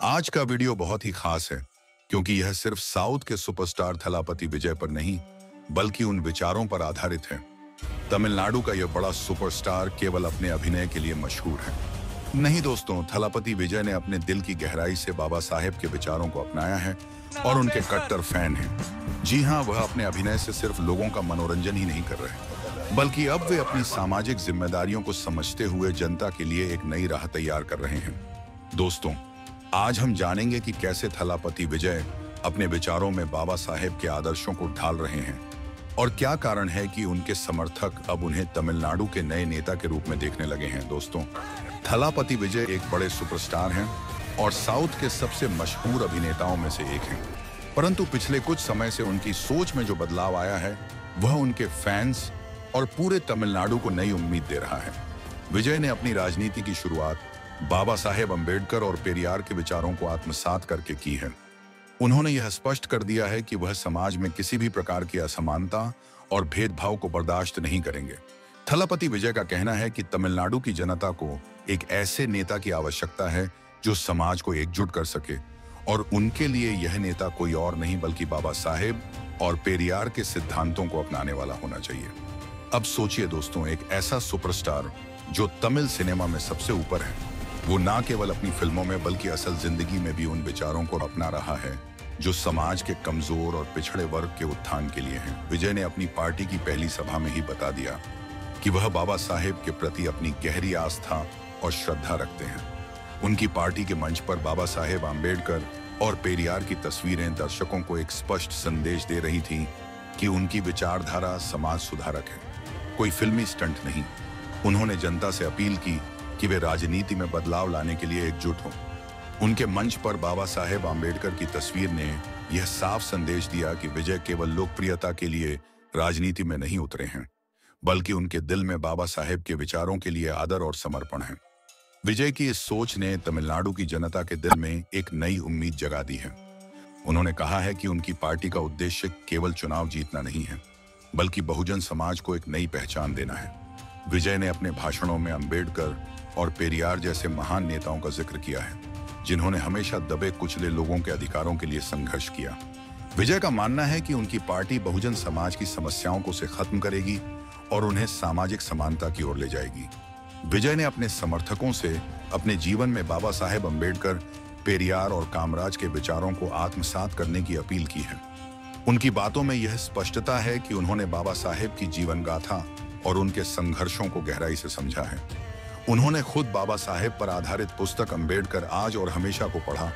आज का वीडियो बहुत ही खास है क्योंकि यह सिर्फ साउथ के सुपरस्टार थलापति विजय पर नहीं बल्कि उन विचारों पर आधारित है। तमिलनाडु का यह बड़ा सुपरस्टार केवल अपने अभिनय के लिए मशहूर है नहीं दोस्तों, थलापति विजय ने अपने दिल की गहराई से बाबा साहेब के विचारों को अपनाया है और उनके कट्टर फैन हैं। जी हाँ, वह अपने अभिनय से सिर्फ लोगों का मनोरंजन ही नहीं कर रहे बल्कि अब वे अपनी सामाजिक जिम्मेदारियों को समझते हुए जनता के लिए एक नई राह तैयार कर रहे हैं। दोस्तों, आज हम जानेंगे कि कैसे थलापति विजय अपने विचारों में बाबा साहेब के आदर्शों को ढाल रहे हैं और क्या कारण है कि उनके समर्थक अब उन्हें तमिलनाडु के नए नेता के रूप में देखने लगे हैं। दोस्तों, थलापति विजय एक बड़े सुपरस्टार हैं और साउथ के सबसे मशहूर अभिनेताओं में से एक हैं। परंतु पिछले कुछ समय से उनकी सोच में जो बदलाव आया है वह उनके फैंस और पूरे तमिलनाडु को नई उम्मीद दे रहा है। विजय ने अपनी राजनीति की शुरुआत बाबा साहेब अम्बेडकर और पेरियार के विचारों को आत्मसात करके की है। उन्होंने यह स्पष्ट कर दिया है कि वह समाज में किसी भी प्रकार की असमानता और भेदभाव को बर्दाश्त नहीं करेंगे। थलापति विजय का कहना है कि तमिलनाडु की जनता को एक ऐसे नेता की आवश्यकता है जो समाज को एकजुट कर सके और उनके लिए यह नेता कोई और नहीं बल्कि बाबा साहेब और पेरियार के सिद्धांतों को अपनाने वाला होना चाहिए। अब सोचिए दोस्तों, एक ऐसा सुपरस्टार जो तमिल सिनेमा में सबसे ऊपर है, वो ना केवल अपनी फिल्मों में बल्कि असल जिंदगी में भी उन विचारों को अपना रहा है जो समाज के कमजोर और पिछड़े वर्ग के उत्थान के लिए हैं। विजय ने अपनी पार्टी की पहली सभा में ही बता दिया कि वह बाबा साहेब के प्रति अपनी गहरी आस्था और श्रद्धा रखते हैं। उनकी पार्टी के मंच पर बाबा साहेब अम्बेडकर और पेरियार की तस्वीरें दर्शकों को एक स्पष्ट संदेश दे रही थी कि उनकी विचारधारा समाज सुधारक है, कोई फिल्मी स्टंट नहीं। उन्होंने जनता से अपील की कि वे राजनीति में बदलाव लाने के लिए एकजुट हों। उनके मंच पर बाबा साहेब अम्बेडकर की तस्वीर ने यह साफ संदेश दिया कि विजय केवल लोकप्रियता के लिए राजनीति में नहीं उतरे हैं बल्कि उनके दिल में बाबा साहेब के विचारों के लिए आदर और समर्पण है। विजय की इस सोच ने तमिलनाडु की जनता के दिल में एक नई उम्मीद जगा दी है। उन्होंने कहा है कि उनकी पार्टी का उद्देश्य केवल चुनाव जीतना नहीं है बल्कि बहुजन समाज को एक नई पहचान देना है। विजय ने अपने भाषणों में अम्बेडकर और पेरियार जैसे महान नेताओं का जिक्र किया है जिन्होंने हमेशा दबे कुचले लोगों के अधिकारों के लिए संघर्ष किया। विजय का मानना है कि उनकी पार्टी बहुजन समाज की समस्याओं को से खत्म करेगी और उन्हें सामाजिक समानता की ओर ले जाएगी। विजय ने अपने समर्थकों से अपने जीवन में बाबा साहेब अम्बेडकर, पेरियार और कामराज के विचारों को आत्मसात करने की अपील की है। उनकी बातों में यह स्पष्टता है कि उन्होंने बाबा साहेब की जीवन गाथा और उनके संघर्षों को गहराई से समझा है। उन्होंने खुद बाबा साहेब पर आधारित पुस्तक अम्बेडकर आज और हमेशा को पढ़ा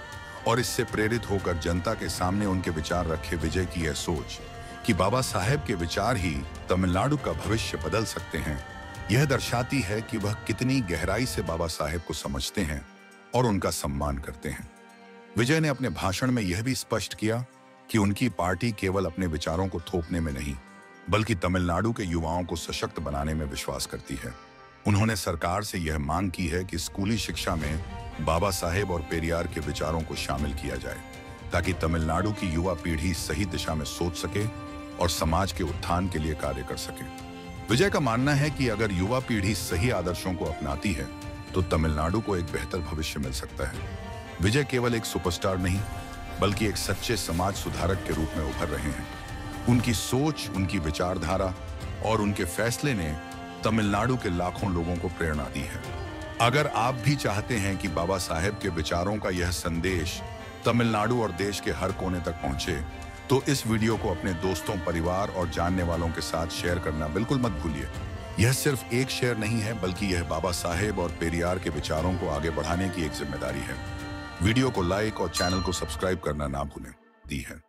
और इससे प्रेरित होकर जनता के सामने उनके विचार रखे। विजय की यह सोच कि बाबा साहेब के विचार ही तमिलनाडु का भविष्य बदल सकते हैं, यह दर्शाती है कि वह कितनी गहराई से बाबा साहेब को समझते हैं और उनका सम्मान करते हैं। विजय ने अपने भाषण में यह भी स्पष्ट किया कि उनकी पार्टी केवल अपने विचारों को थोपने में नहीं बल्कि तमिलनाडु के युवाओं को सशक्त बनाने में विश्वास करती है। उन्होंने सरकार से यह मांग की है कि स्कूली शिक्षा में बाबा साहेब और पेरियार के विचारों को शामिल किया जाए ताकि तमिलनाडु की युवा पीढ़ी सही दिशा में सोच सके और समाज के उत्थान के लिए कार्य कर सके। विजय का मानना है कि अगर युवा पीढ़ी सही आदर्शों को अपनाती है तो तमिलनाडु को एक बेहतर भविष्य मिल सकता है। विजय केवल एक सुपरस्टार नहीं बल्कि एक सच्चे समाज सुधारक के रूप में उभर रहे हैं। उनकी सोच, उनकी विचारधारा और उनके फैसले ने तमिलनाडु के लाखों लोगों को प्रेरणा दी है। अगर आप भी चाहते हैं कि बाबा साहेब के विचारों का यह संदेश तमिलनाडु और देश के हर कोने तक पहुंचे तो इस वीडियो को अपने दोस्तों, परिवार और जानने वालों के साथ शेयर करना बिल्कुल मत भूलिए। यह सिर्फ एक शेयर नहीं है बल्कि यह बाबा साहेब और पेरियार के विचारों को आगे बढ़ाने की एक जिम्मेदारी है। वीडियो को लाइक और चैनल को सब्सक्राइब करना ना भूलें। दी है।